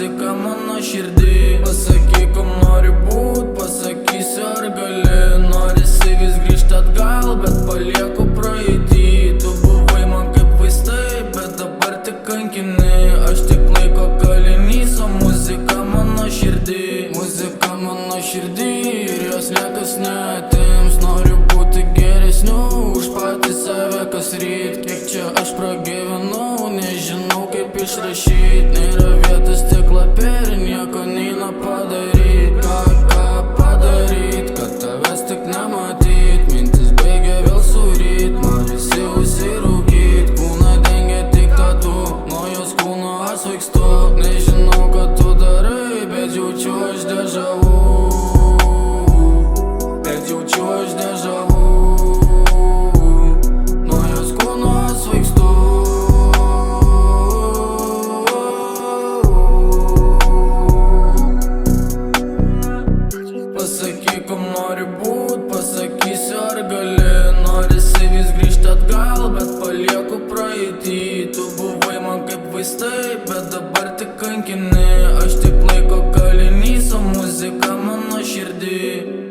muzika mano širdį. Pasakyk, kom nori būt, pasakysiu ar gali. Norisi vis grįžti atgal, bet palieku praeitį. Tu buvai man kaip vaistai, bet dabar tik kankini. Aš tik laiko kalinys, o muzika mano širdį. Muzika mano širdį ir jos niekas neatims. Noriu būti geresniu už patį save kas ryt. Kiek čia aš pragyvenau, nežinau kaip išrašyt. Nėra vietos tik lapė ir nieko neina padaryt. Ką padaryt, kad tavęs tik nematyt. Mintis baigia vėl suryt, norisi užsirūkyt. Kūną dengia tik tatu, nuo jos kūno asvaikstu. Nežinau ką tu darai, bet jaučiu aš dežavu. Bet jaučiu aš dežavu. Nuo jos kūno asvaikstu. Pasakyk, kom nori būt, pasakysiu ar gali. Norisi vis grįžti atgal, bet palieku praeitį. Tu buvai man kaip vaistai, bet dabar tik kankini. Aš tik laiko kalinys, o muzika mano širdį.